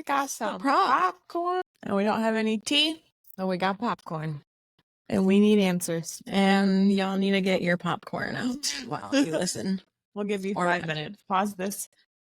We got some popcorn. And we don't have any tea, but we got popcorn. And we need answers. And y'all need to get your popcorn out while you listen. We'll give you 5 minutes. Pause this.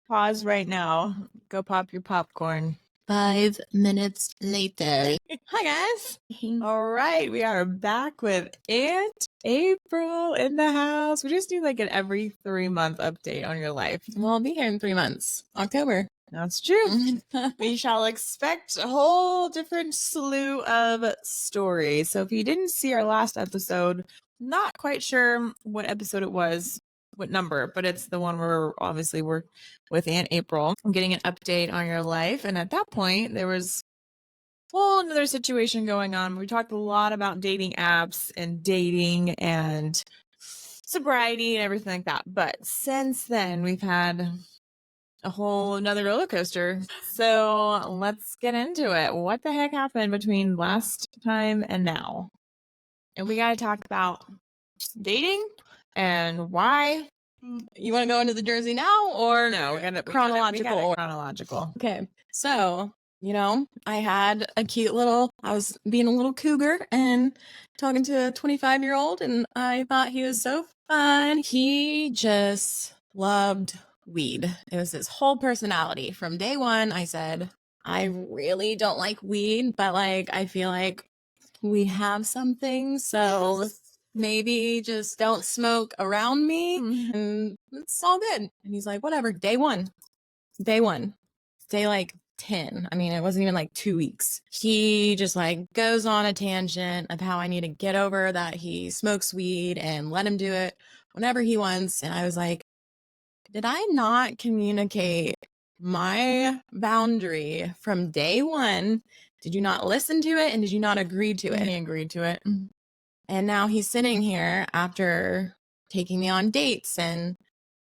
Pause right now. Go pop your popcorn. 5 minutes later. Hi, guys. All right. We are back with Aunt April in the house. We just do like an every 3-month update on your life. Well, I'll be here in 3 months. October. That's true. We shall expect a whole different slew of stories. So if you didn't see our last episode, not quite sure what episode it was, what number, but it's the one where obviously we're with Aunt April. I'm getting an update on your life. And at that point, there was another situation going on. We talked a lot about dating apps and dating and sobriety and everything like that. But since then, we've had another roller coaster. So let's get into it. What the heck happened between last time and now? And we got to talk about dating and why. You want to go into the Jersey now or no? Chronological. Chronological. Okay. So, I was being a little cougar and talking to a 25-year-old, and I thought he was so fun. He just loved weed. It was his whole personality. From day one, I said, I really don't like weed, but I feel like we have something. So maybe just don't smoke around me and it's all good. And he's like, whatever. Day one, day 10. I mean, it wasn't even 2 weeks. He just goes on a tangent of how I need to get over that he smokes weed and let him do it whenever he wants. And I was like, did I not communicate my boundary from day one? Did you not listen to it? And did you not agree to it? He agreed to it. And now he's sitting here after taking me on dates and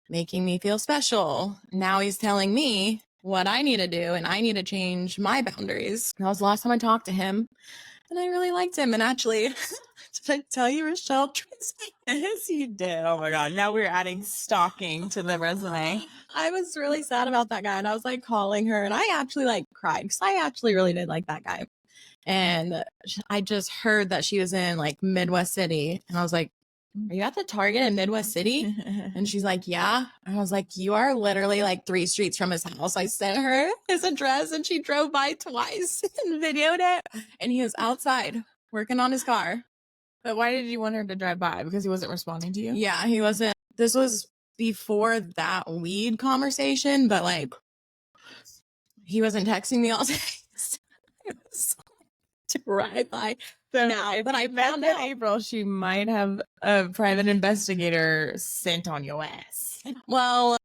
making me feel special. Now he's telling me what I need to do and I need to change my boundaries. That was the last time I talked to him. And I really liked him. And actually, did I tell you, Rochelle? Yes, you did. Oh my God. Now we're adding stalking to the resume. I was really sad about that guy. And I was calling her and I actually cried because I actually really did like that guy. And I just heard that she was in Midwest City. And I was like, are you at the Target in Midwest City? And she's like, yeah. And I was like, you are literally 3 streets from his house. I sent her his address and she drove by twice and videoed it. And he was outside working on his car. But why did you want her to drive by? Because he wasn't responding to you? Yeah, he wasn't. This was before that weed conversation, but he wasn't texting me all day. It was to ride by. So now, but I found out April, she might have a private investigator sent on your ass. Well,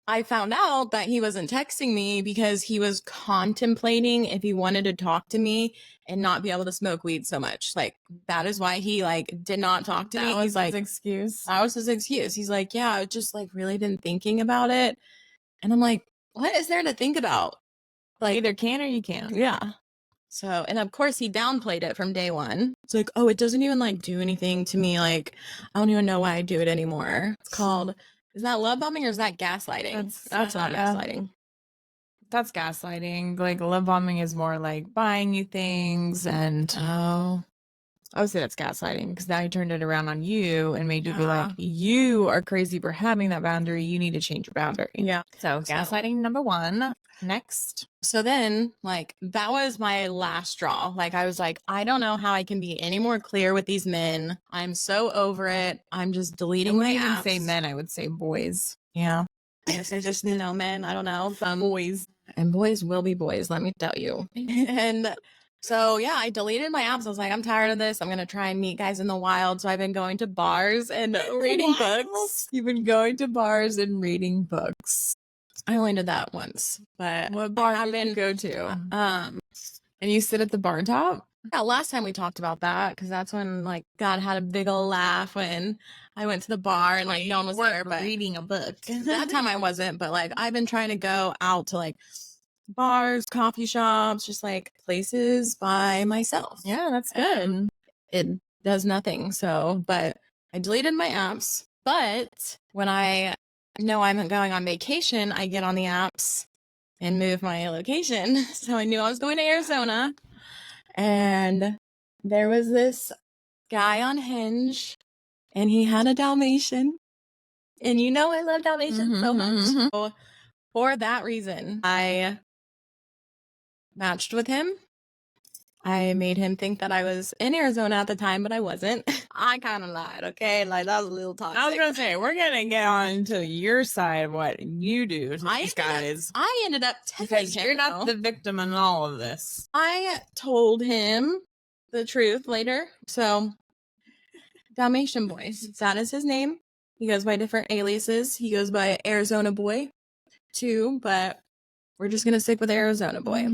I found out that he wasn't texting me because he was contemplating if he wanted to talk to me and not be able to smoke weed so much. That is why he did not talk to me. That was his excuse. That was his excuse. He's like, yeah, I just really been thinking about it. And I'm like, what is there to think about? Either can or you can't. Yeah. So, and of course he downplayed it from day one. It's oh, it doesn't even do anything to me. I don't even know why I do it anymore. It's called, is that love bombing or is that gaslighting? That's not gaslighting. That's gaslighting. Love bombing is more buying you things and I would say that's gaslighting because now you turned it around on you and made you be you are crazy for having that boundary. You need to change your boundary. Yeah. So gaslighting number 1. Next. So then that was my last straw. I was I don't know how I can be any more clear with these men. I'm so over it. I'm just deleting my apps. I wouldn't say men, I would say boys. Yeah. I guess I just men. I don't know. Boys. And boys will be boys, let me tell you. And so, yeah, I deleted my apps. I was I'm tired of this. I'm going to try and meet guys in the wild. So I've been going to bars and reading books. You've been going to bars and reading books. I only did that once. But what bar did you go to? And you sit at the bar top? Yeah, last time we talked about that because that's when God had a big ol' laugh when I went to the bar and no one was there. But reading a book. That time I wasn't. But I've been trying to go out to bars, coffee shops, just places by myself. Yeah, that's good. It does nothing. So, but I deleted my apps. But when I know I'm going on vacation, I get on the apps and move my location. So I knew I was going to Arizona. And there was this guy on Hinge, and he had a Dalmatian. And you know I love Dalmatians so much. So for that reason, I matched with him. I made him think that I was in Arizona at the time, but I wasn't. I kind of lied, okay? Like, that was a little toxic. I was going to say, we're going to get on to your side of what you do to these guys. I ended up telling him. You're not the victim in all of this. I told him the truth later. So, Dalmatian Boy, that is his name. He goes by different aliases. He goes by Arizona Boy, too, but we're just going to stick with Arizona Boy.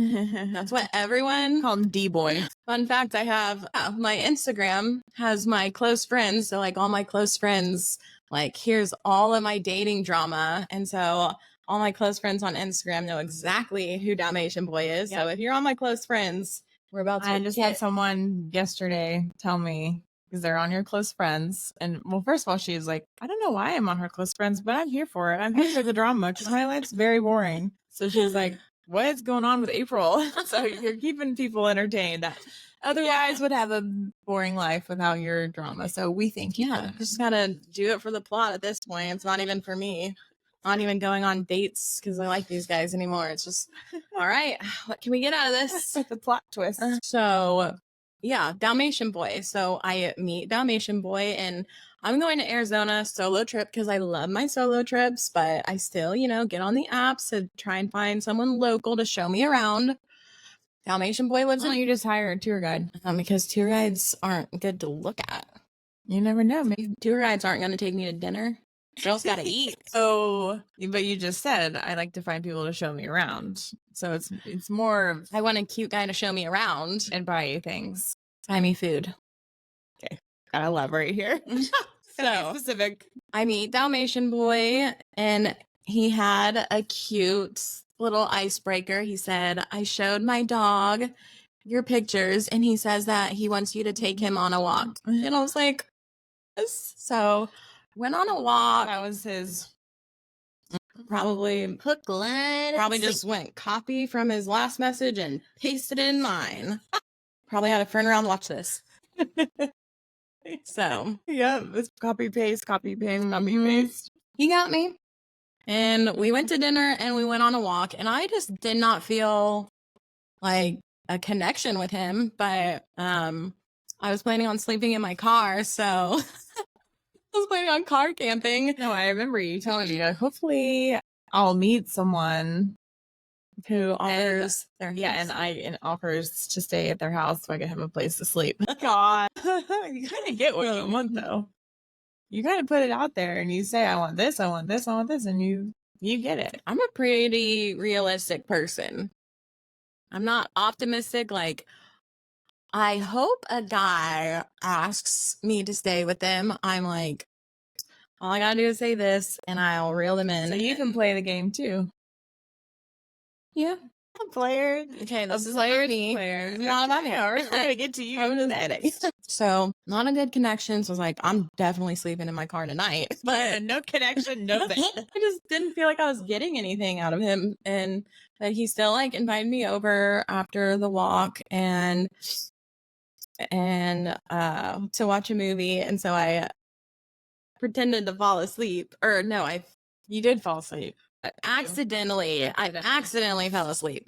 That's what everyone call him D-Boy. Fun fact, I have my Instagram has my close friends. So like all my close friends, like here's all of my dating drama. And so all my close friends on Instagram know exactly who Dalmatian Boy is. Yep. So if you're on my close friends, we're about to I just had someone yesterday tell me, because they're on your close friends. And well, first of all, she's like, I don't know why I'm on her close friends, but I'm here for it. I'm here for the drama because my life's very boring. So she's like, what is going on with April? So you're keeping people entertained. Otherwise would have a boring life without your drama. So we think, just gotta do it for the plot at this point. It's not even for me. Not even going on dates because I like these guys anymore. It's just, all right, what can we get out of this? The plot twist. So yeah, Dalmatian Boy. So I meet Dalmatian Boy and I'm going to Arizona solo trip because I love my solo trips, but I still, get on the apps to try and find someone local to show me around. Dalmatian Boy lives in. You just hire a tour guide because tour guides aren't good to look at. You never know. Maybe tour guides aren't going to take me to dinner. Girls got to eat. Oh, but you just said I like to find people to show me around. So it's more of I want a cute guy to show me around and buy you things. Buy me food. Okay, gotta elaborate here. So specific. I meet Dalmatian Boy, and he had a cute little icebreaker. He said, I showed my dog your pictures, and he says that he wants you to take him on a walk. And I was like, yes. So went on a walk. That was his probably hook line. Probably just went copy from his last message and pasted it in mine. Probably had a friend around watch this. So yeah, it's copy paste. He got me. And we went to dinner and we went on a walk, and I just did not feel like a connection with him, but I was planning on sleeping in my car, so I was planning on car camping. No, I remember you telling me, hopefully I'll meet someone who offers and offers to stay at their house so I can have a place to sleep. God. You gotta get what you want though. You gotta put it out there and you say, I want this, I want this, I want this, and you get it. I'm a pretty realistic person. I'm not optimistic. Like, I hope a guy asks me to stay with them. I'm like, all I gotta do is say this and I'll reel them in. So you can play the game too. Yeah. A player. Okay, this is player D. Not about me. We're gonna get to you. So, not a good connection. So I was like, I'm definitely sleeping in my car tonight. But no connection, no thing. I just didn't feel like I was getting anything out of him. And but he still invited me over after the walk and to watch a movie. And so I pretended to fall asleep. Or no, you did fall asleep. I accidentally fell asleep.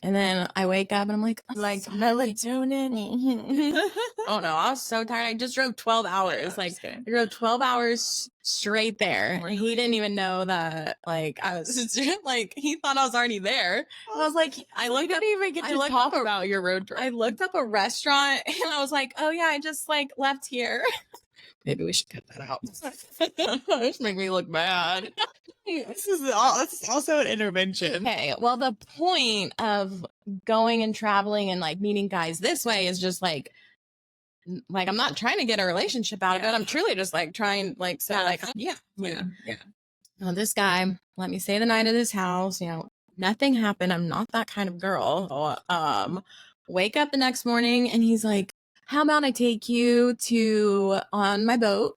And then I wake up and I'm like melatonin. Oh no, I was so tired. I just drove 12 hours. I drove 12 hours straight there. He didn't even know that I was he thought I was already there. I was like, I didn't even get to talk about your road trip. I looked up a restaurant and I was like, oh yeah, I just left here. Maybe we should cut that out. This make me look bad. This is also an intervention. Okay, well, the point of going and traveling and meeting guys this way is just I'm not trying to get a relationship out of it. I'm truly just trying yeah. Well, this guy let me stay the night at his house. Nothing happened. I'm not that kind of girl. Wake up the next morning and he's like, how about I take you on my boat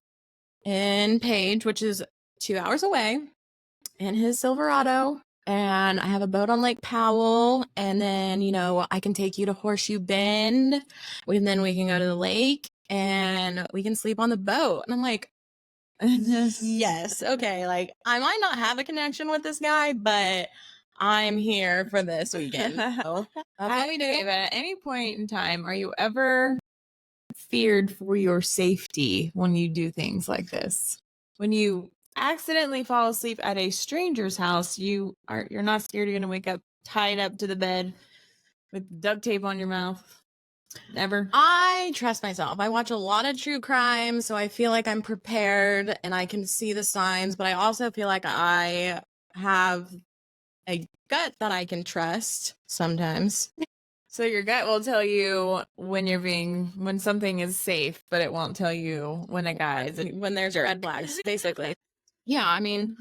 in Page, which is 2 hours away, in his Silverado. and I have a boat on Lake Powell, and then, you know, I can take you to Horseshoe Bend, and then we can go to the lake, and we can sleep on the boat. And I'm like, yes, okay, like, I might not have a connection with this guy, but I'm here for this weekend. So that's what we do. But at any point in time, are you ever feared for your safety when you do things like this? When you accidentally fall asleep at a stranger's house, you're not scared you're gonna wake up tied up to the bed with duct tape on your mouth? Never. I trust myself. I watch a lot of true crime, so I feel like I'm prepared and I can see the signs, but I also feel like I have a gut that I can trust sometimes. So your gut will tell you when something is safe, but it won't tell you when a guy is when there's red flags, basically. Yeah, I mean,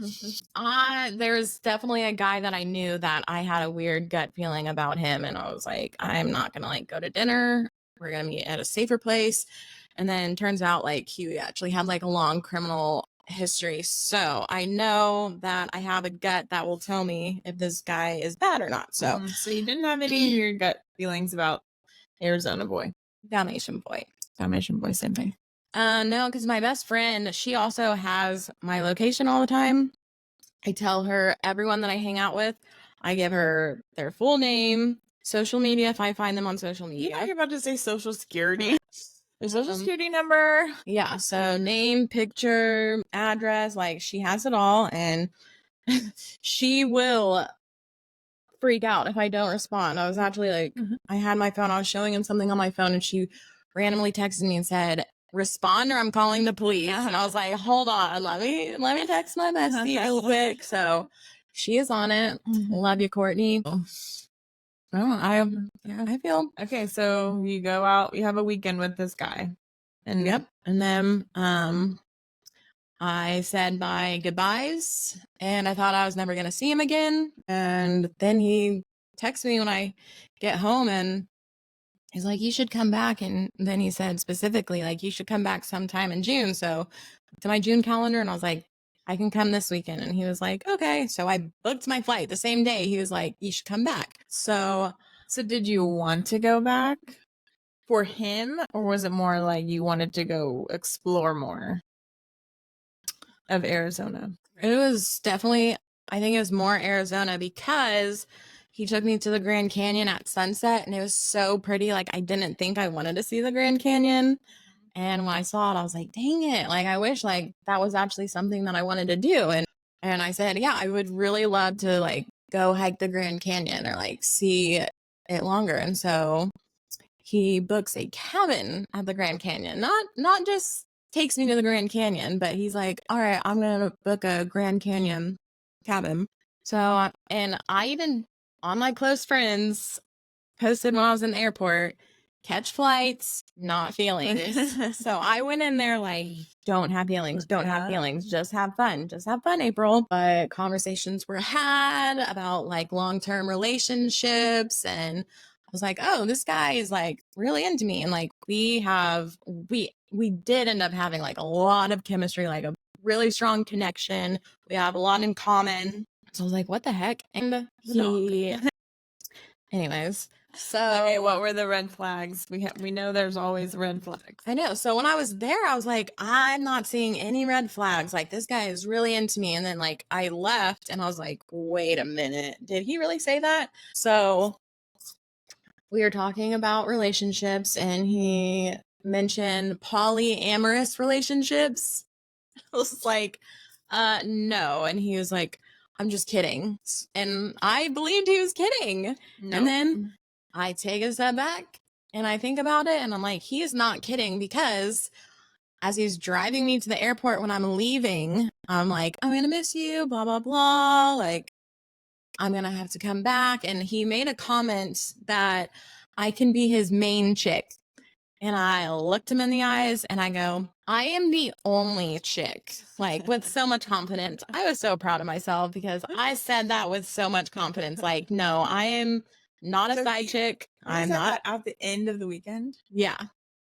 there's definitely a guy that I knew that I had a weird gut feeling about him, and I was like, I'm not gonna like go to dinner. We're gonna meet at a safer place. And then turns out like he actually had like a long criminal history. So I know that I have a gut that will tell me if this guy is bad or not. So So you didn't have any of your gut feelings about Arizona boy. Dalmatian boy. Dalmatian boy, same thing. No, because my best friend, she also has my location all the time. I tell her everyone that I hang out with, I give her their full name, social media, if I find them on social media. You're about to say social security. Their social security number. Yeah, so name, picture, address, like she has it all, and she will freak out if I don't respond. I was actually like, I had my phone, I was showing him something on my phone, and she randomly texted me and said, respond or I'm calling the police. And I was like, hold on, let me text my bestie real quick. So she is on it. Love you, Courtney. I feel okay. So you go out, you have a weekend with this guy, and yep. And then I said my goodbyes, and I thought I was never gonna see him again. And then he texts me when I get home, and he's like, you should come back. And then he said specifically, like, you should come back sometime in June. So to my June calendar, and I was like, I can come this weekend. And he was like, okay. So I booked my flight the same day. He was like, you should come back. So did you want to go back for him, or was it more like you wanted to go explore more of Arizona? It was definitely, I think it was more Arizona because he took me to the Grand Canyon at sunset, and it was so pretty. Like, I didn't think I wanted to see the Grand Canyon. And when I saw it, I was like, dang it. Like, I wish like that was actually something that I wanted to do. And I said, yeah, I would really love to like go hike the Grand Canyon or like see it longer. And so he books a cabin at the Grand Canyon, not just takes me to the Grand Canyon, but he's like, all right, I'm going to book a Grand Canyon cabin. So, and I even on my close friends posted when I was in the airport, catch flights, not feelings. So I went in there like, don't have feelings, don't have feelings, just have fun, April. But conversations were had about like long-term relationships, and I was like, oh, this guy is like really into me. And like we did end up having like a lot of chemistry, like a really strong connection. We have a lot in common. So I was like, what the heck? And anyways, so okay, what were the red flags? We know there's always red flags. I know. So when I was there, I was like, I'm not seeing any red flags. Like, this guy is really into me. And then like I left and I was like, wait a minute, did he really say that? So we were talking about relationships, and he mentioned polyamorous relationships. I was like, no. And he was like, I'm just kidding. And I believed he was kidding. No. And then I take a step back and I think about it, and I'm like, he is not kidding, because as he's driving me to the airport when I'm leaving, I'm like, I'm gonna miss you, blah, blah, blah. Like, I'm gonna have to come back. And he made a comment that I can be his main chick. And I looked him in the eyes and I go, I am the only chick, like with so much confidence. I was so proud of myself because I said that with so much confidence. Like, no, I am not a side chick. I'm not at the end of the weekend. Yeah.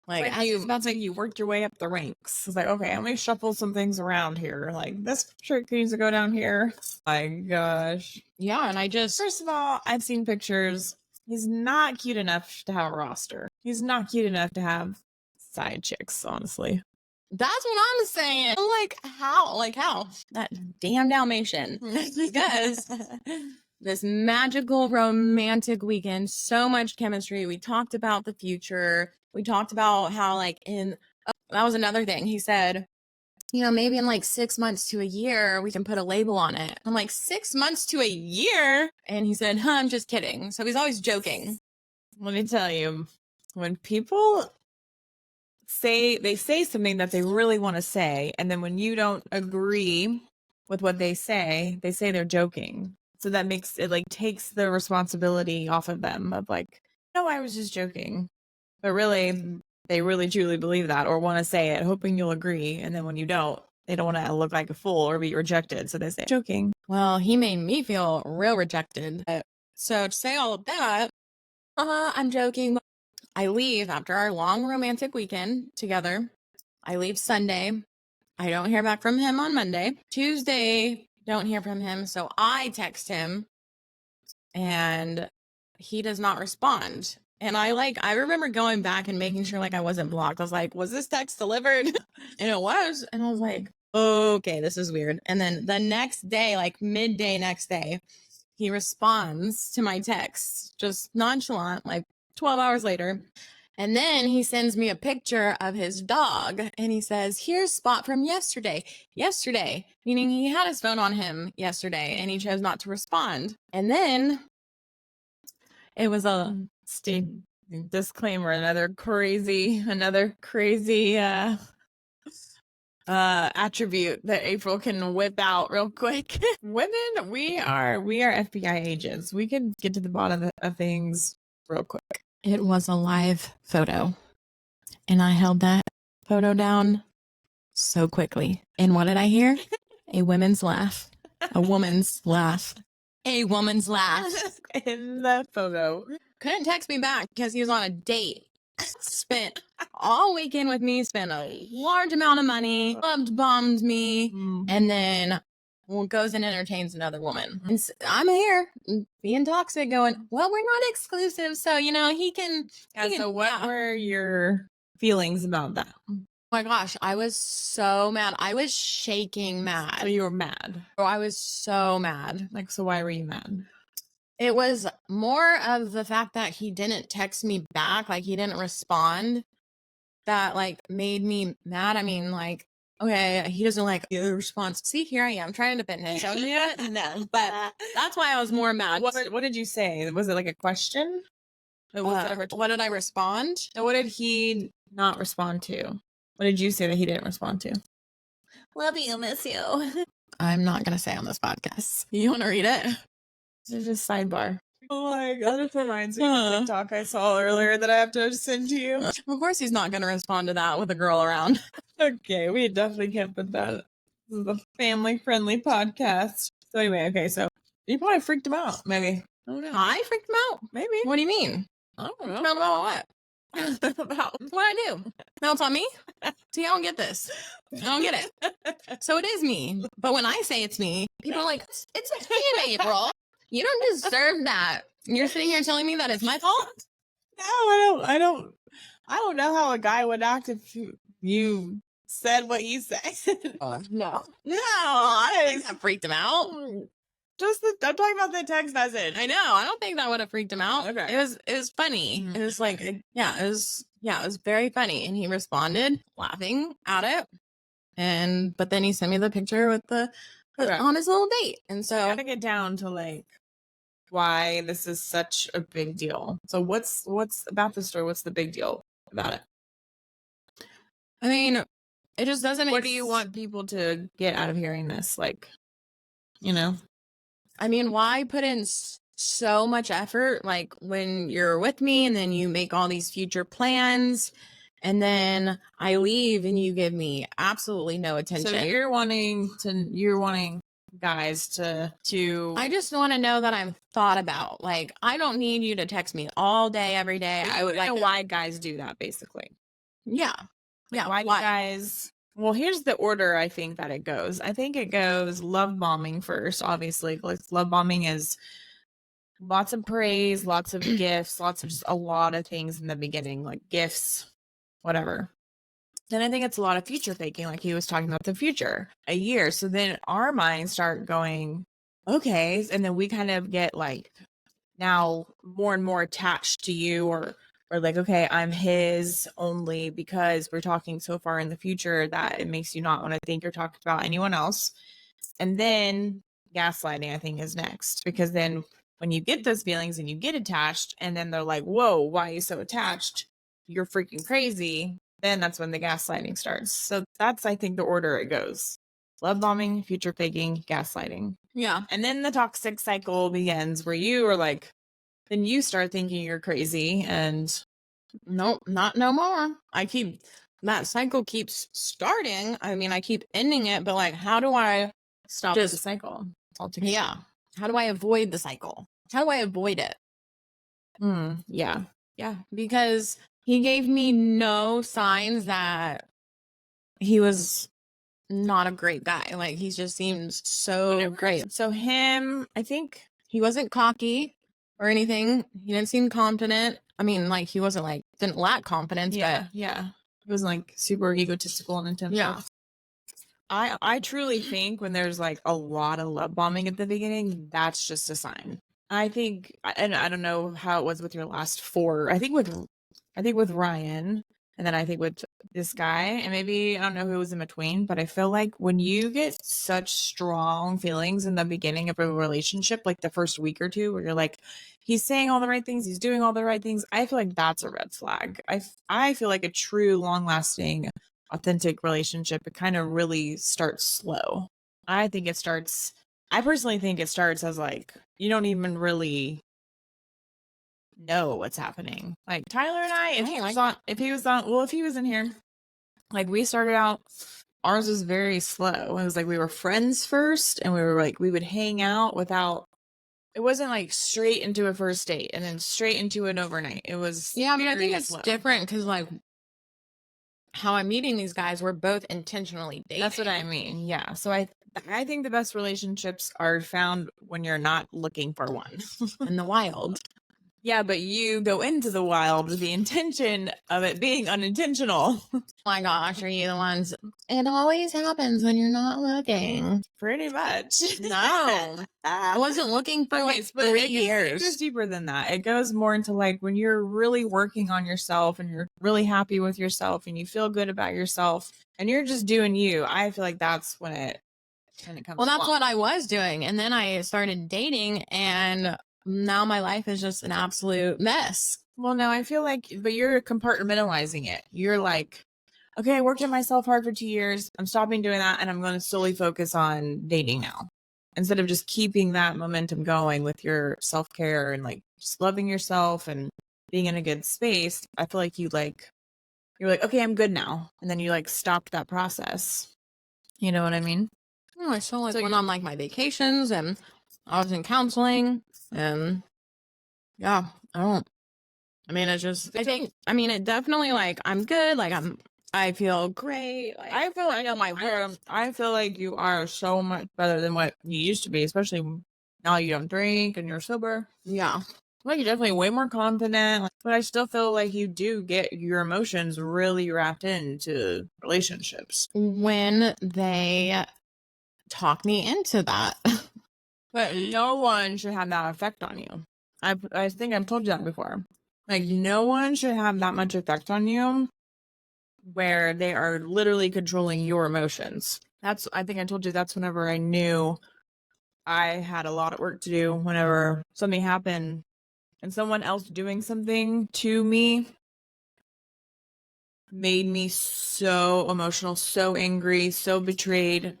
Like it's about to say you worked your way up the ranks. It's like, okay, let me shuffle some things around here. Like this shirt needs to go down here. My gosh. Yeah, and First of all, I've seen pictures. He's not cute enough to have a roster. He's not cute enough to have side chicks, honestly. That's what I'm saying. Like how? That damn Dalmatian. Because this magical romantic weekend, so much chemistry. We talked about the future. We talked about how that was another thing. He said, maybe in like 6 months to a year, we can put a label on it. I'm like, 6 months to a year? And he said, I'm just kidding. So he's always joking. Let me tell you, when people they say something that they really want to say, and then when you don't agree with what they say they're joking. So that makes it takes the responsibility off of them of no, I was just joking. But really, they really truly believe that or want to say it, hoping you'll agree. And then when you don't, they don't want to look like a fool or be rejected. So they say, joking. Well, he made me feel real rejected. So to say all of that, I'm joking. I leave after our long romantic weekend together. I leave Sunday. I don't hear back from him on Monday. Tuesday, don't hear from him. So I text him and he does not respond. And I remember going back and making sure I wasn't blocked. I was like, was this text delivered? And it was. And I was like, okay, this is weird. And then the next day, midday next day, he responds to my text, just nonchalant, 12 hours later. And then he sends me a picture of his dog and he says, here's Spot from yesterday. Yesterday, meaning he had his phone on him yesterday and he chose not to respond. And then it was a disclaimer, another crazy attribute that April can whip out real quick. Women, we are FBI agents. We can get to the bottom of things real quick. It was a live photo, and I held that photo down so quickly. And what did I hear? A woman's laugh. A woman's laugh. A woman's laugh. In the photo. Couldn't text me back because he was on a date. Spent all weekend with me, spent a large amount of money, bombed me, and then goes and entertains another woman. And I'm here being toxic going, well, we're not exclusive. So, he can. So what were your feelings about that? Oh my gosh, I was so mad. I was shaking mad. So you were mad? Oh, I was so mad. So why were you mad? It was more of the fact that he didn't text me back. He didn't respond. That made me mad. I mean, okay, he doesn't the response. See, here I am trying to defend him. No, but that's why I was more mad. What did you say? Was it a question? What did I respond? So what did he not respond to? What did you say that he didn't respond to? Love you, miss you. I'm not going to say on this podcast. You want to read it? It's just sidebar. Oh my god, this reminds me of a TikTok I saw earlier that I have to send to you. Of course he's not going to respond to that with a girl around. Okay, we definitely can't put that. This is a family-friendly podcast. So anyway, okay, so you probably freaked him out, maybe. I don't know. I freaked him out? Maybe. What do you mean? I don't know. About what? About what I do? Now it's on me? See, I don't get this. I don't get it. So it is me. But when I say it's me, people are like, it's me and April. You don't deserve that. You're sitting here telling me that it's my fault? No, I don't know how a guy would act if you said what you said. No, I don't think that freaked him out. I'm talking about the text message. I know. I don't think that would have freaked him out. Okay. It was funny. Mm-hmm. It was it was very funny. And he responded laughing at it. But then he sent me the picture with on his little date. And so I gotta get down to why this is such a big deal. So what's about the story? What's the big deal about it? I mean, it just doesn't make What do you want people to get out of hearing this? I mean, why put in so much effort when you're with me and then you make all these future plans and then I leave and you give me absolutely no attention. So you're wanting guys to I just want to know that I'm thought about. I don't need you to text me all day every day. I would know why guys do that, basically. Yeah. Like, Yeah. why do you guys? Well, here's the order I think that it goes. I think it goes love bombing first, obviously. Like love bombing is lots of praise, lots of gifts, lots of just a lot of things in the beginning, like gifts, whatever. Then I think it's a lot of future faking, like he was talking about the future, a year. So then our minds start going, okay. And then we kind of get like now more and more attached to you, or like, okay, I'm his only because we're talking so far in the future that it makes you not want to think or talk about anyone else. And then gaslighting, I think, is next, because then when you get those feelings and you get attached, and then they're like, whoa, why are you so attached? You're freaking crazy. Then that's when the gaslighting starts. So that's, I think, the order it goes: love bombing, future faking, gaslighting. Yeah. And then the toxic cycle begins where you are like, then you start thinking you're crazy, and Nope, not no more. That cycle keeps starting. I mean, I keep ending it, but like, how do I stop the cycle altogether? Yeah. How do I avoid the cycle? How do I avoid it? Yeah. Yeah. Because he gave me no signs that he was not a great guy. Like, he just seems so great. So him, I think He wasn't cocky or anything. He didn't seem confident. I mean, like, he wasn't like, didn't lack confidence, but yeah. He wasn't like super egotistical and intense. yeah. I truly think when there's like a lot of love bombing at the beginning, that's just a sign. I think, and I don't know how it was with your last four. I think with Ryan, and then I think with this guy, and maybe I don't know who was in between, but I feel like when you get such strong feelings in the beginning of a relationship, like the first week or two, where you're like, he's saying all the right things, he's doing all the right things, I feel like that's a red flag. I feel like a true, long lasting, authentic relationship, it kind of really starts slow. I personally think it starts as like, you don't even really know what's happening. Like Tyler and I, if he was in here, like we started out, ours was very slow. It was like we were friends first, and we would hang out without, it wasn't like straight into a first date and then straight into an overnight. It was, Yeah, I mean, I think it's slow. different because, like, how I'm meeting these guys, we're both intentionally dating. That's what I mean. Yeah. So I think the best relationships are found when you're not looking for one. In the wild. Yeah, but you go into the wild with the intention of it being unintentional. Oh my gosh, are you the ones? It always happens when you're not looking. Pretty much. No. I wasn't looking for like 3 years. It goes deeper than that. It goes more into like when you're really working on yourself and you're really happy with yourself and you feel good about yourself and you're just doing you. I feel like that's when it comes. Well, that's what I was doing. And then I started dating, and now my life is just an absolute mess. Well, no, I feel like, but you're compartmentalizing it. You're like, okay, I worked on myself hard for 2 years. I'm stopping doing that, and I'm going to solely focus on dating now, instead of just keeping that momentum going with your self-care and like just loving yourself and being in a good space. I feel like you're like, okay, I'm good now, and then you like stopped that process. You know what I mean? Oh, I still like went on like my vacations, and I was in counseling, and yeah, it definitely, like, I'm good. Like, I feel great. Like, I feel like I feel like you are so much better than what you used to be, especially now you don't drink and you're sober. Yeah. Like, you're definitely way more confident, but I still feel like you do get your emotions really wrapped into relationships. When they talk me into that. But no one should have that effect on you. I think I've told you that before. Like, no one should have that much effect on you where they are literally controlling your emotions. I think I told you that's whenever I knew I had a lot of work to do, whenever something happened and someone else doing something to me made me so emotional, so angry, so betrayed.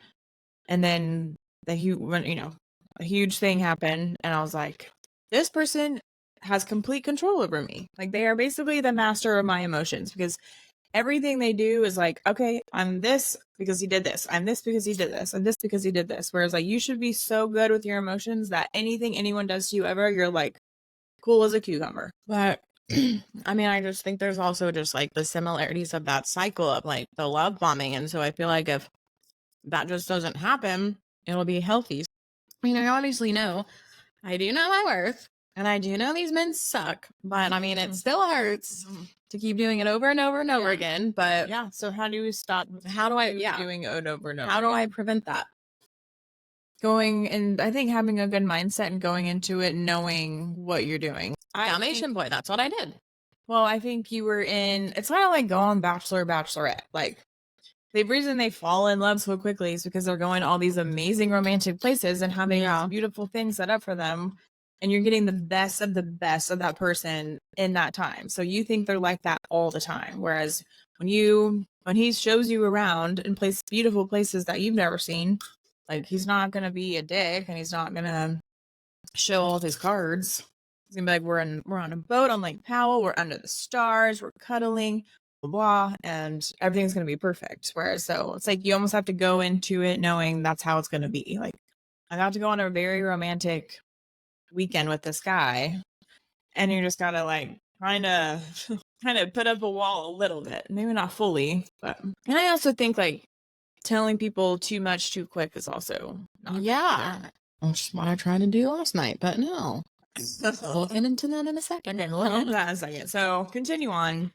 And then a huge thing happened, and I was like, this person has complete control over me. Like, they are basically the master of my emotions, because everything they do is like, okay, I'm this because he did this. I'm this because he did this. I'm this because he did this. Whereas like, you should be so good with your emotions that anything anyone does to you ever, you're like cool as a cucumber. But I mean, I just think there's also just like the similarities of that cycle of like the love bombing. And so I feel like if that just doesn't happen, it'll be healthy. I mean, I obviously know, I do know my worth and I do know these men suck, but I mean, it still hurts to keep doing it over and over and over again. But Yeah. So how do we stop? how do I, doing it over and over? how do I prevent that? Going and I think having a good mindset and going into it knowing what you're doing. Dalmatian boy, that's what I did. Well, I think you were in. It's kind of like going on Bachelor, Bachelorette. Like the reason they fall in love so quickly is because they're going to all these amazing romantic places and having these beautiful things set up for them, and you're getting the best of that person in that time. So you think they're like that all the time, whereas when he shows you around and beautiful places that you've never seen, like he's not gonna be a dick and he's not gonna show all of his cards. He's gonna be like, we're on a boat on Lake Powell, we're under the stars, we're cuddling, blah blah, and everything's gonna be perfect. Whereas so it's like you almost have to go into it knowing that's how it's gonna be. Like I got to go on a very romantic weekend with this guy, and you just gotta like kind of put up a wall a little bit, maybe not fully, but and I also think like telling people too much too quick is also not good either. That's what I tried to do last night, but no. We'll get into that in a second. So continue on.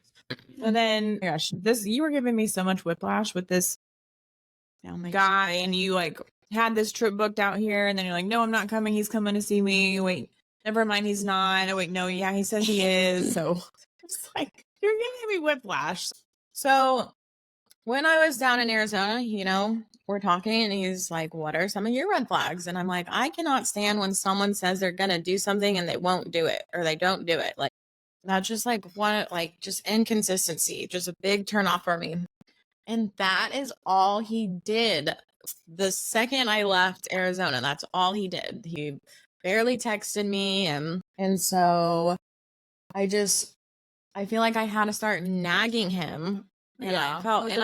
And then, gosh, you were giving me so much whiplash with this guy, and you like had this trip booked out here, and then you're like, no, I'm not coming. He's coming to see me. Wait, never mind, he's not. Oh, wait, no, yeah, he says he is. So it's like you're giving me whiplash. So when I was down in Arizona, we're talking and he's like, what are some of your red flags? And I'm like, I cannot stand when someone says they're going to do something and they won't do it or they don't do it. Like that's just like just inconsistency, just a big turn off for me. And that is all he did. The second I left Arizona, that's all he did. He barely texted me. And so I feel like I had to start nagging him. And I felt, and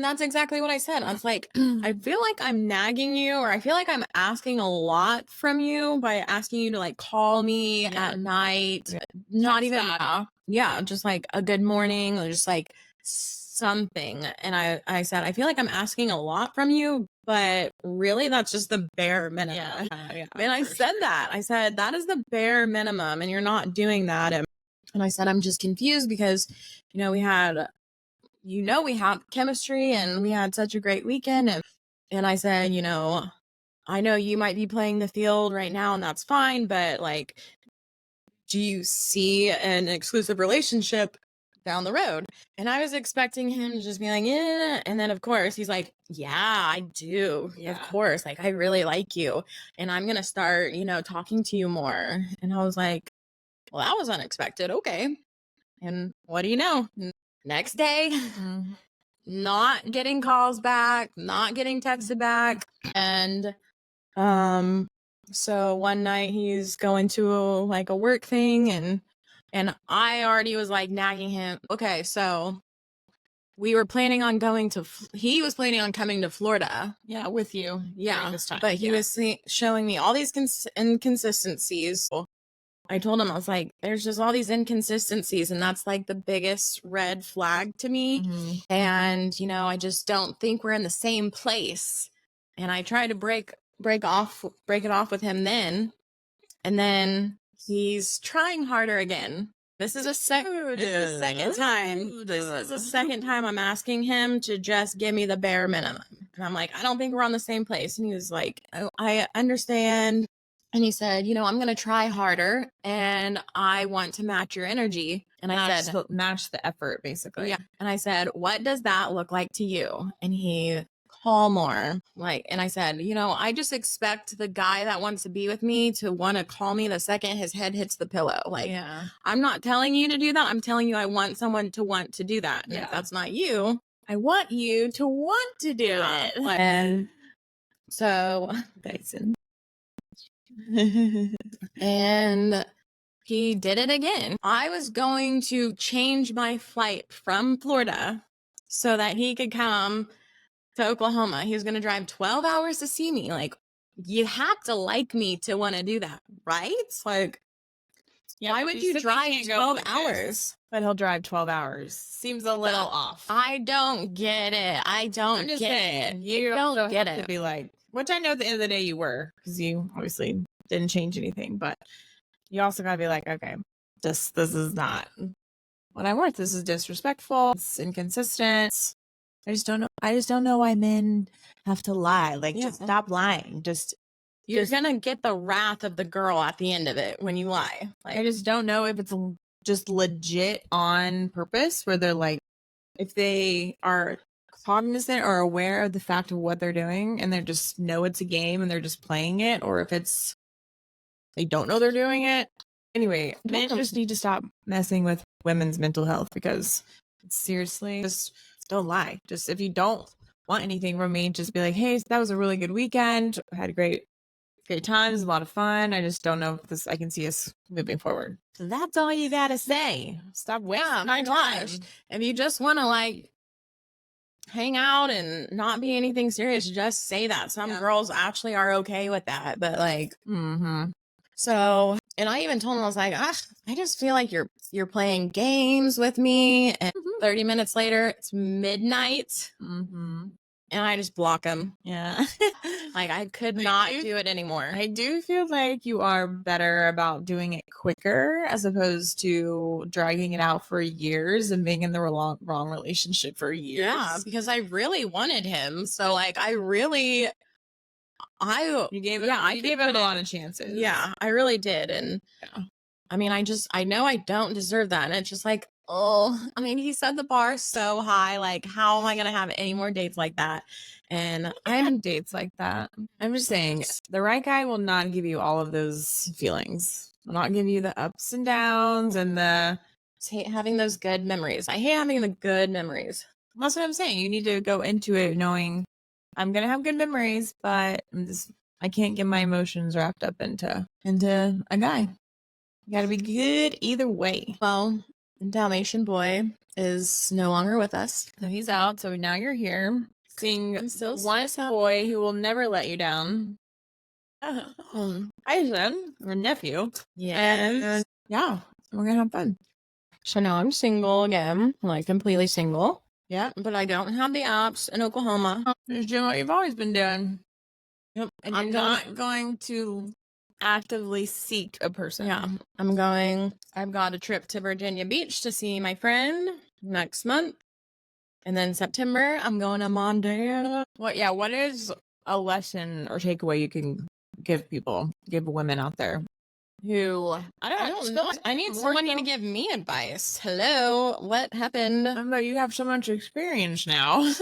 that's exactly what I said. I was like, I feel like I'm nagging you, or I feel like I'm asking a lot from you by asking you to like call me at night, not even, just like a good morning or just like something. And I said, I feel like I'm asking a lot from you, but really that's just the bare minimum. And I said that. I said, that is the bare minimum and you're not doing that. And I said, I'm just confused because, we had chemistry and we had such a great weekend. And I said, I know you might be playing the field right now and that's fine, but like, do you see an exclusive relationship down the road? And I was expecting him to just be like, yeah. And then of course he's like, yeah, I do. Yeah. Of course. Like, I really like you and I'm going to start, talking to you more. And I was like, well, that was unexpected. Okay. And what do you know? Next day, not getting calls back, not getting texted back. And so one night he's going to a work thing and I already was like nagging him. Okay, so we were planning on he was planning on coming to Florida. Yeah, with you. Yeah, this time. But he was showing me all these inconsistencies. I told him, I was like, there's just all these inconsistencies and that's like the biggest red flag to me. And, I just don't think we're in the same place. And I tried to break it off with him then. And then he's trying harder again. This is the second time. This is the second time I'm asking him to just give me the bare minimum. And I'm like, I don't think we're on the same place. And he was like, oh, I understand. And he said, I'm going to try harder and I want to match your energy. And I said, match the effort, basically. Yeah. And I said, what does that look like to you? And he call more. And I said, I just expect the guy that wants to be with me to want to call me the second his head hits the pillow. I'm not telling you to do that. I'm telling you, I want someone to want to do that. And if that's not you, I want you to want to do it. And so Dyson. And he did it again. I was going to change my flight from Florida so that he could come to Oklahoma. He was going to drive 12 hours to see me. Like, you have to like me to want to do that, right? Yeah, Why would you drive 12 hours? But he'll drive 12 hours. Seems a little off. I don't get it. I don't I'm just get saying, it. you don't get have it. to be like, which I know at the end of the day you were, because you obviously didn't change anything, but you also gotta be like, okay, this is not what I'm worth. This is disrespectful. It's inconsistent. I just don't know why men have to lie. Like, just stop lying. You're gonna get the wrath of the girl at the end of it when you lie. Like, I just don't know if it's just legit on purpose, where they're like, if they are cognizant or aware of the fact of what they're doing and they just know it's a game and they're just playing it, or if it's they don't know they're doing it. Anyway, men just need to stop messing with women's mental health, because seriously, just don't lie. Just, if you don't want anything from me, just be like, hey, that was a really good weekend. I had great times, a lot of fun. I just don't know if I can see us moving forward. So that's all you gotta say. Stop wasting my time. if you just want to like hang out and not be anything serious, just say that. Some girls actually are okay with that, but like, so, and I even told him, I was like, I just feel like you're playing games with me. And 30 minutes later, it's midnight. And I just block him. Yeah. Like, I could not do it anymore. I do feel like you are better about doing it quicker, as opposed to dragging it out for years and being in the wrong relationship for years. Yeah, because I really wanted him. So, like, you gave it a lot of chances. Yeah, I really did. And I mean, I know I don't deserve that. And it's just like, oh, I mean, he set the bar so high. Like, how am I going to have any more dates like that? And I'm dates like that. I'm just saying, the right guy will not give you all of those feelings. Will not give you the ups and downs and I hate having those good memories. I hate having the good memories. That's what I'm saying. You need to go into it knowing I'm going to have good memories, but I can't get my emotions wrapped up into a guy. You got to be good either way. Well, Dalmatian boy is no longer with us. So he's out. So now you're here seeing one boy who will never let you down. Hi, son, or nephew. Yeah. And yeah, we're going to have fun. So now I'm single again, like completely single. Yeah. But I don't have the apps in Oklahoma. Just doing what you've always been doing. Yep. And I'm not going to actively seek a person. Yeah. I've got a trip to Virginia Beach to see my friend next month. And then September, I'm going to Montana. What is a lesson or takeaway you can give women out there who I don't know. I need someone to give me advice. Hello, what happened? I know you have so much experience now.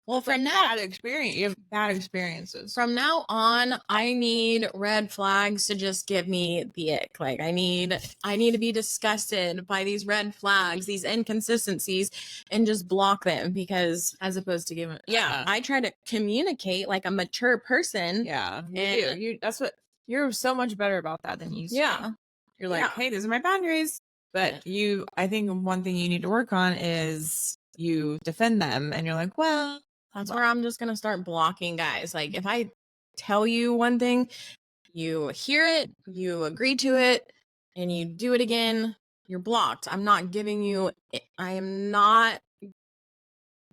Well, from now, you have bad experiences. From now on, I need red flags to just give me the ick. Like, I need to be disgusted by these red flags, these inconsistencies, and just block them, because as opposed to giving I try to communicate like a mature person. Yeah. You're so much better about that than you used to. Yeah. You're like, hey, these are my boundaries. But I think one thing you need to work on is you defend them, and you're like, well, that's where I'm just going to start blocking guys. Like, if I tell you one thing, you hear it, you agree to it, and you do it again, you're blocked. I am not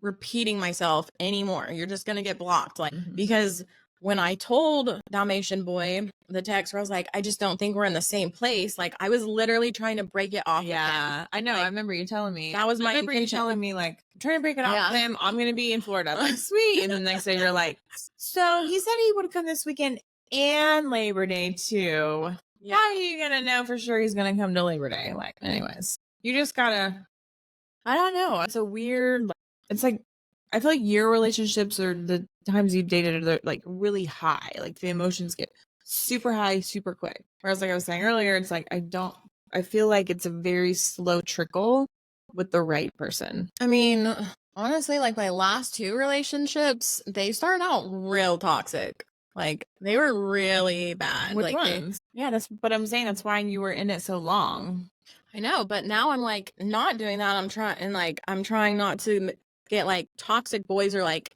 repeating myself anymore. You're just going to get blocked. Like, because when I told Dalmatian boy the text where I was like, I just don't think we're in the same place. Like, I was literally trying to break it off. Yeah, I know. Like, I remember you telling me. That was my intention. You telling me, like, I'm trying to break it off with him. I'm going to be in Florida. Like, sweet. And then the next day you're like, so he said he would come this weekend and Labor Day too. Yeah. How are you going to know for sure he's going to come to Labor Day? Like, anyways, you just got to, I don't know. It's a weird, it's like, I feel like your relationships or the times you've dated are like really high. Like, the emotions get super high, super quick. Whereas, like I was saying earlier, it's like, I feel like it's a very slow trickle with the right person. I mean, honestly, like my last two relationships, they started out real toxic. Like, they were really bad. Which ones? That's what I'm saying. That's why you were in it so long. I know, but now I'm like not doing that. I'm trying not to get like toxic boys or like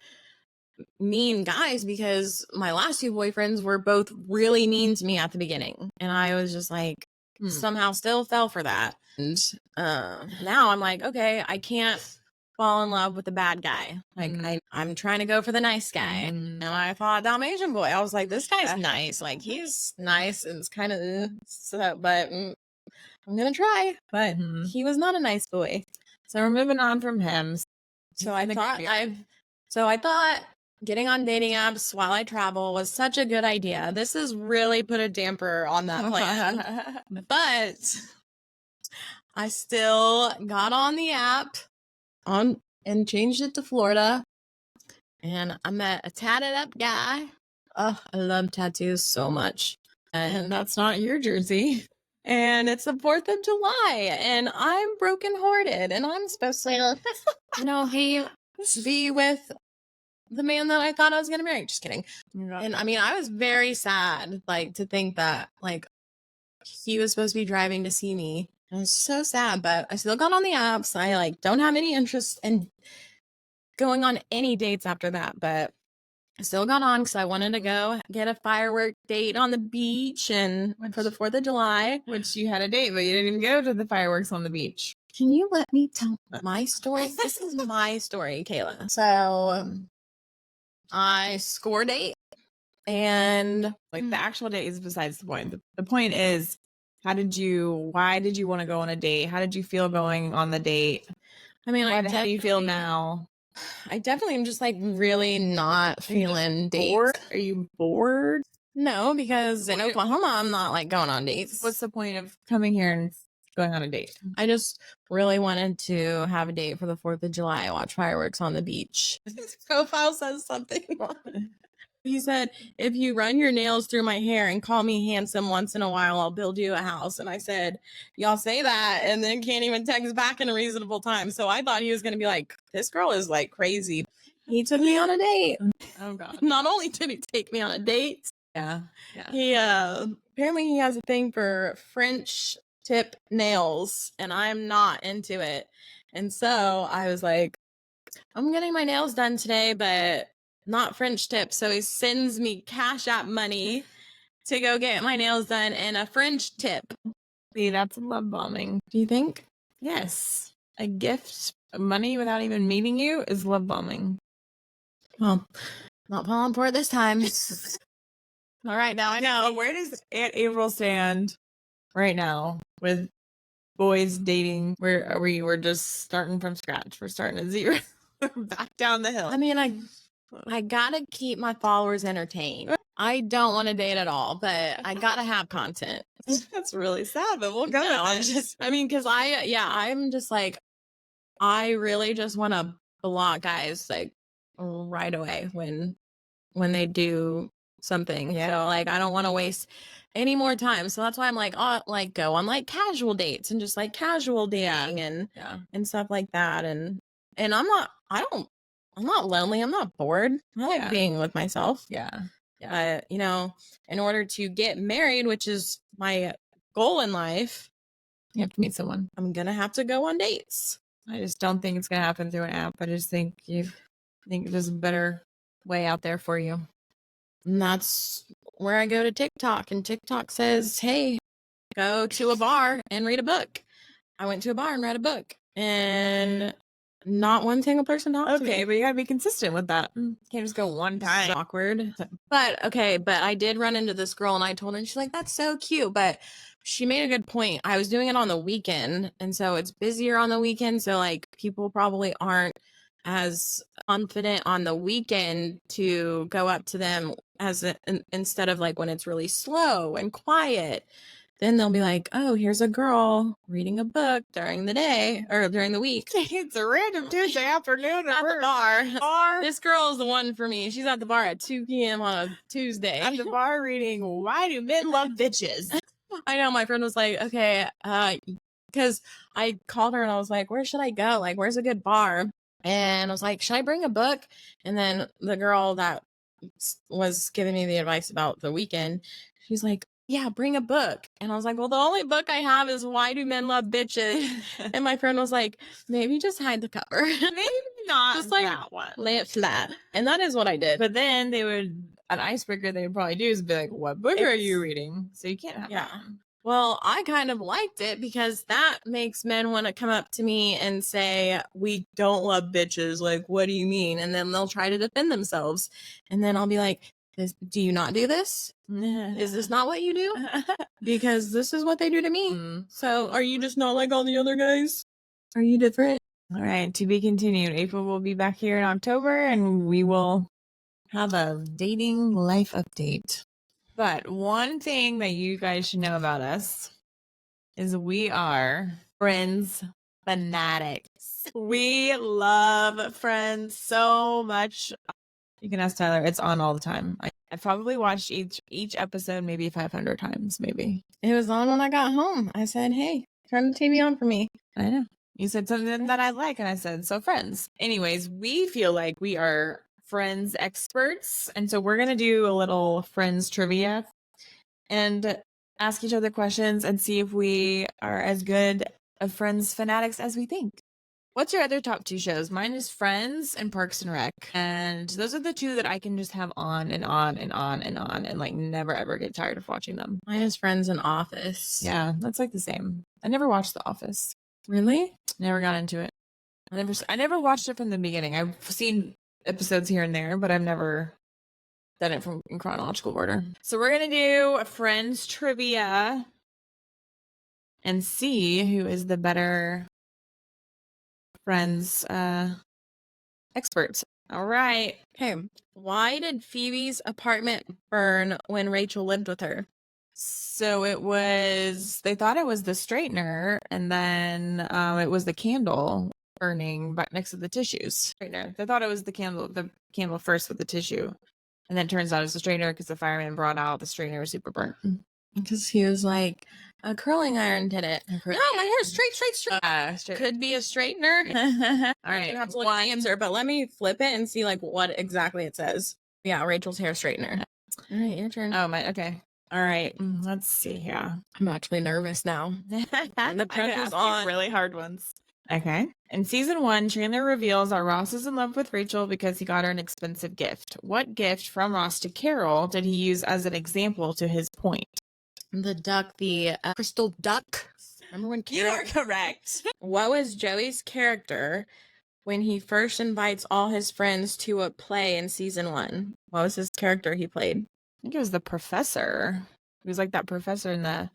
mean guys, because my last two boyfriends were both really mean to me at the beginning. And I was just like, somehow still fell for that. And now I'm like, okay, I can't fall in love with the bad guy. Like I'm trying to go for the nice guy. And I thought Dalmatian boy. I was like, this guy's nice. Like he's nice and it's kind of so, but I'm gonna try. But he was not a nice boy. So we're moving on from him. So I thought getting on dating apps while I travel was such a good idea. This has really put a damper on that plan. But I still got on the app and changed it to Florida. And I met a tatted up guy. Oh, I love tattoos so much. And that's not your jersey. And it's the 4th of July. And I'm brokenhearted. And I'm supposed to, be with the man that I thought I was going to marry. Just kidding. And I mean, I was very sad, like, to think that, like, he was supposed to be driving to see me. I was so sad, but I still got on the apps. I, like, don't have any interest in going on any dates after that, but I still got on because I wanted to go get a firework date on the beach and for the 4th of July. Which you had a date, but you didn't even go to the fireworks on the beach. Can you let me tell my story? This is my story, Kayla. So I score date and like the actual date is besides the point. The point is, why did you want to go on a date? How did you feel going on the date? I mean, how do you feel now? I definitely am just like really not feeling dates. Are you bored? No, because in Oklahoma, I'm not like going on dates. What's the point of coming here and going on a date? I just really wanted to have a date for the 4th of July, watch fireworks on the beach. His profile says something. He said, if you run your nails through my hair and call me handsome once in a while, I'll build you a house. And I said, y'all say that and then can't even text back in a reasonable time. So I thought he was going to be like, this girl is like crazy. He took me on a date. Oh, God. Not only did he take me on a date. Yeah. He apparently he has a thing for French tip nails and I'm not into it. And so I was like, I'm getting my nails done today, but not French tip. So he sends me Cash App money to go get my nails done and a French tip. See, that's love bombing. Do you think? Yes. A gift of money without even meeting you is love bombing. Well, not falling for it this time. All right, now I know. Where does Aunt April stand right now with boys dating? Where are we? We're just starting from scratch. We're starting at zero. Back down the hill. I mean, I gotta keep my followers entertained. I don't want to date at all, but I gotta have content. That's really sad, but we'll go. Because I'm just like, I really just want to block guys like right away when they do something. Yeah. So like, I don't want to waste any more time. So that's why I'm like, go on like casual dates and just like casual dating and stuff like that. And I'm not lonely. I'm not bored. I like being with myself. Yeah. But, in order to get married, which is my goal in life, you have to meet someone. I'm going to have to go on dates. I just don't think it's going to happen through an app. I just think there's a better way out there for you. And that's where I go to TikTok. And TikTok says, hey, go to a bar and read a book. I went to a bar and read a book. And not one single person talked to me. Okay, but you gotta be consistent with that. You can't just go one time. It's awkward. But I did run into this girl and I told her, and she's like, that's so cute. But she made a good point. I was doing it on the weekend. And so it's busier on the weekend. So like people probably aren't as confident on the weekend to go up to them instead of like when it's really slow and quiet. Then they'll be like, oh, here's a girl reading a book during the day or during the week. It's a random Tuesday afternoon at the bar. This girl is the one for me. She's at the bar at 2 p.m. on a Tuesday. At the bar reading, Why Do Men Love Bitches? I know. My friend was like, okay, because I called her and I was like, where should I go? Like, where's a good bar? And I was like, should I bring a book? And then the girl that was giving me the advice about the weekend, she's like, yeah, bring a book. And I was like, well, the only book I have is Why Do Men Love Bitches? And my friend was like, maybe just hide the cover. Maybe not just like that one. Lay it flat. And that is what I did. But then an icebreaker they would probably do is be like, what book are you reading? So you can't have that. Well, I kind of liked it because that makes men want to come up to me and say, we don't love bitches. Like, what do you mean? And then they'll try to defend themselves. And then I'll be like, do you not do this? Is this not what you do? Because this is what they do to me. So are you just not like all the other guys? Are you different? All right, to be continued. April will be back here in October and we will have a dating life update. But one thing that you guys should know about us is we are Friends fanatics. We love Friends so much. You can ask Tyler. It's on all the time. I've probably watched each episode maybe 500 times, maybe. It was on when I got home. I said, hey, turn the TV on for me. I know. You said something that I like, and I said, so Friends. Anyways, we feel like we are Friends experts, and so we're going to do a little Friends trivia and ask each other questions and see if we are as good of Friends fanatics as we think. What's your other top 2 shows? Mine is Friends and Parks and Rec. And those are the 2 that I can just have on and on and on and on and like never ever get tired of watching them. Mine is Friends and Office. Yeah, that's like the same. I never watched The Office. Really? Never got into it. I never watched it from the beginning. I've seen episodes here and there, but I've never done it in chronological order. So we're going to do a Friends trivia and see who is the better Friends expert. All right. Okay. Why did Phoebe's apartment burn when Rachel lived with her? So they thought it was the straightener, and then it was the candle burning but next to the tissues. Straightener. They thought it was the candle first with the tissue. And then it turns out it's the straightener because the fireman brought out the straightener was super burnt. Because he was like, a curling iron did it. No, my hair's straight. Could be a straightener. All right. You have to look at the answer, but let me flip it and see like what exactly it says. Yeah, Rachel's hair straightener. All right, your turn. Oh, my. Okay. All right. Let's see here. I'm actually nervous now. The pressure's on. Really hard ones. Okay. In season 1, Chandler reveals that Ross is in love with Rachel because he got her an expensive gift. What gift from Ross to Carol did he use as an example to his point? The duck, the crystal duck. Remember when Carol? You are correct. What was Joey's character when he first invites all his friends to a play in season 1? What was his character he played? I think it was the professor. He was like that professor in the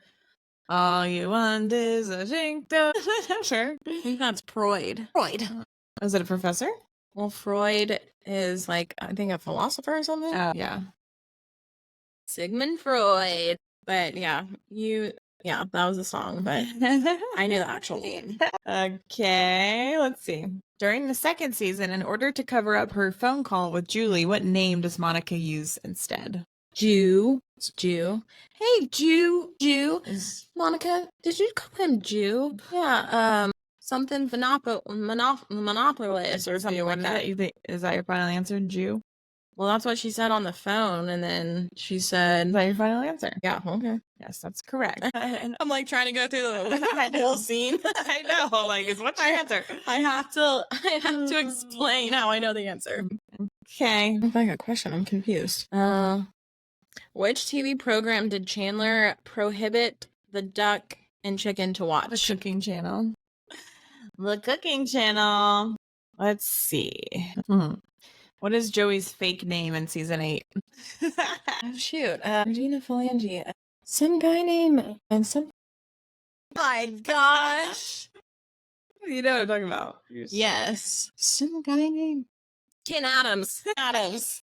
all you want is a kingdom. Sure. I think that's Freud. Was it a professor? Well, Freud is like, I think a philosopher or something. Yeah. Sigmund Freud. But yeah, that was a song, but I knew the actual name. Okay, let's see. During the second season, in order to cover up her phone call with Julie, what name does Monica use instead? Jew. It's Jew. Hey, Jew. Monica, did you call him Jew? Yeah, something monopolist or something like that. Is that your final answer, Jew? Well, that's what she said on the phone, and then she said... Is that your final answer? Yeah, okay. Yes, that's correct. And I'm like trying to go through the whole scene. I know, like, what's your answer? I have to explain how I know the answer. Okay. If I got a question, I'm confused. Which TV program did Chandler prohibit the duck and chicken to watch? The Cooking Channel. The Cooking Channel. Let's see. What is Joey's fake name in season 8? Oh, shoot. Regina Phalange. Some guy named... And some... My gosh. You know what I'm talking about. Yes. Some guy named... Ken Adams. Adams,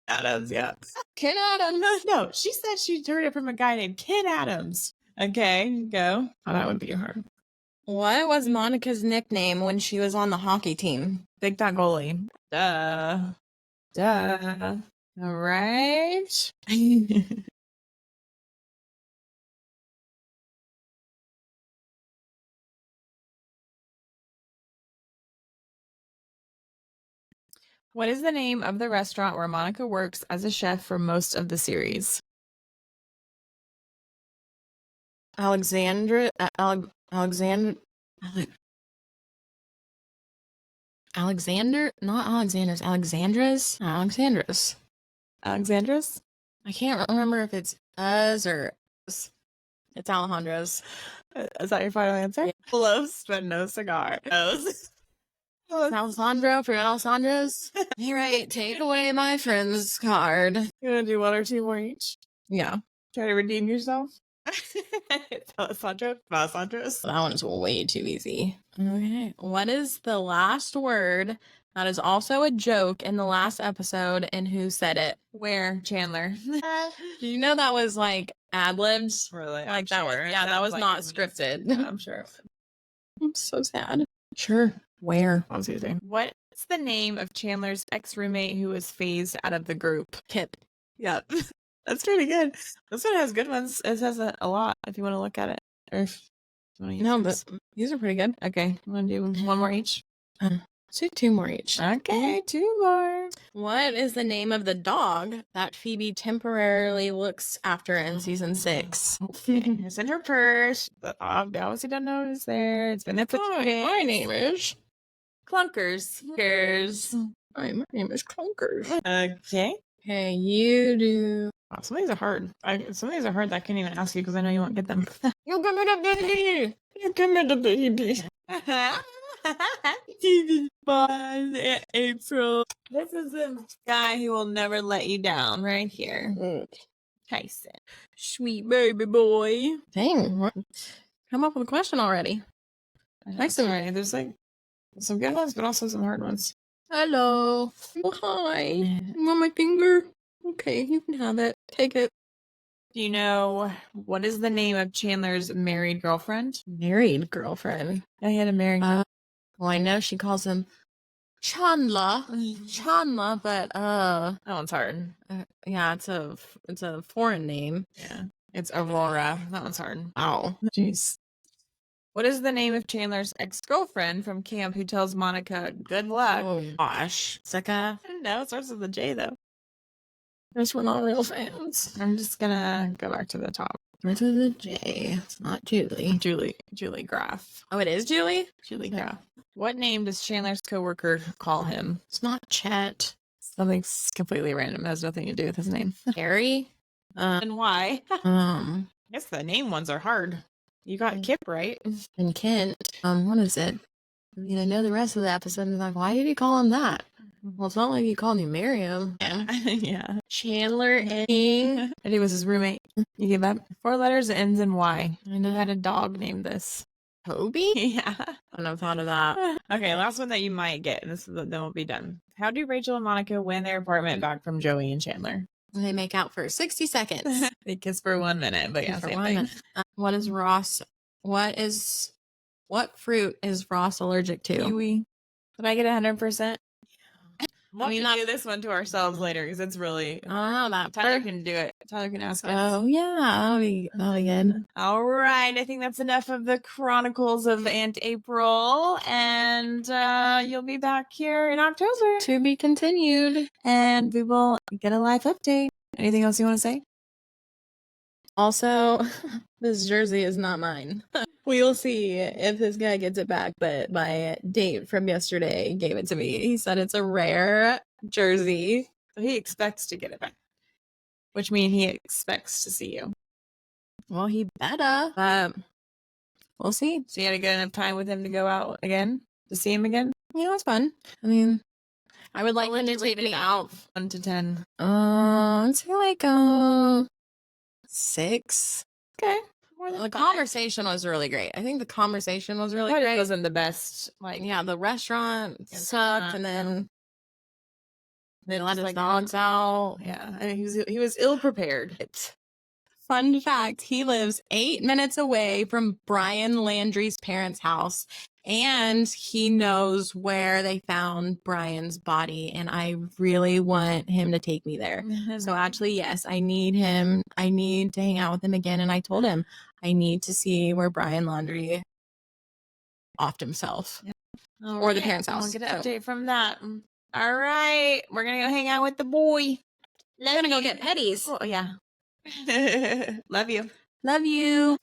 yeah. Ken Adams. No, she said she heard it from a guy named Ken Adams. Okay, go. Oh, that would be hard. What was Monica's nickname when she was on the hockey team? Big Dot Goalie. Duh. All right. What is the name of the restaurant where Monica works as a chef for most of the series? Alexander, not Alexander's, Alexandra's. Alexandra's? I can't remember if it's us or... It's Alejandro's. Is that your final answer? Yeah. Close, but no cigar. It's Alejandro for Alessandro's. All right, take away my friend's card. You want to do 1 or 2 more each? Yeah. Try to redeem yourself? It's Alessandro's. That one's way too easy. Okay. What is the last word that is also a joke in the last episode, and who said it? Where? Chandler. Do you know that was like ad-libbed? Really? Like that was, yeah, that was like not it was- scripted. Yeah, I'm sure. I'm so sad. Sure. Where? What's the name of Chandler's ex-roommate who was phased out of the group? Kip. Yep. That's pretty good. This one has good ones. It says a lot if you want to look at it. Or if you want to use No, this. but these are pretty good. Okay. Want to do 1 more each? Let's do 2 more each. Okay, 2 more. What is the name of the dog that Phoebe temporarily looks after in season 6? Okay. It's in her purse. The dog obviously don't know who's there. It's been there for My name is. Clunkers. My name is Clunkers. Okay. Okay, you do. Wow, some of these are hard. Some of these are hard that I can't even ask you because I know you won't get them. You give me the baby. You give me the baby. Bye, April. This is a guy who will never let you down right here. Tyson. Sweet baby boy. Dang. Come up with a question already. Nice and right. There's like some good ones, but also some hard ones. Hello. Oh, hi. You want my finger? Okay, you can have it. Take it. Do you know what is the name of Chandler's married girlfriend? Married girlfriend. Yeah, he had a married. Well, I know she calls him Chandler, but that one's hard. yeah, it's a foreign name. Yeah, it's Aurora. That one's hard. Wow. Jeez. What is the name of Chandler's ex-girlfriend from camp who tells Monica good luck? Oh gosh, Sika. No, it starts with a J though. Guess we're not real fans. I'm just gonna go back to the top. Where's the J? It's not Julie. Julie Graff. Oh, it is Julie? Julie Graff. What name does Chandler's coworker call him? It's not Chet. Something's completely random. It has nothing to do with his name. Harry? And why? I guess the name ones are hard. You got Kip right. And Kent. What is it? You know the rest of the episode is like, why did he call him that? Well, it's not like he called me Miriam. Yeah. Chandler Ing. And he was his roommate. You give up? 4 letters, it ends in Y. I know I had a dog named this. Toby? Yeah. I never thought of that. Okay, last one that you might get, and then we'll be done. How do Rachel and Monica win their apartment back from Joey and Chandler? They make out for 60 seconds. They kiss for 1 minute, but yeah, For same 1 thing. minute. What fruit is Ross allergic to? Kiwi. Did I get 100%? We'll mean, have to do this one to ourselves later because it's really. Oh, that Tyler can do it. Tyler can ask us. Oh, yeah. That'll be good. All right. I think that's enough of the Chronicles of Aunt April. And you'll be back here in October. To be continued. And we will get a live update. Anything else you want to say? Also, this jersey is not mine. We'll see if this guy gets it back, but my date from yesterday gave it to me. He said it's a rare jersey. So he expects to get it back, which means he expects to see you. Well, he better, but we'll see. So you had to get enough time with him to go out again, to see him again? Yeah, it's fun. I mean, I would like him to take me out. 1 to 10. I'd say like 6. Okay. The conversation was really great. I think the conversation was really It great. wasn't the best. Like, Yeah, the restaurant sucked, and then they let his like dogs out. yeah, I mean, he was ill prepared. Fun fact, he lives 8 minutes away from Brian Landry's parents' house, and he knows where they found Brian's body, and I really want him to take me there. So actually, yes, I need him. I need to hang out with him again, and I told him I need to see where Brian Landry offed himself. Or the parents' house. I'll get an update from that. All right, we're gonna go hang out with the boy. I'm gonna go get petties. Oh yeah. Love you. Love you.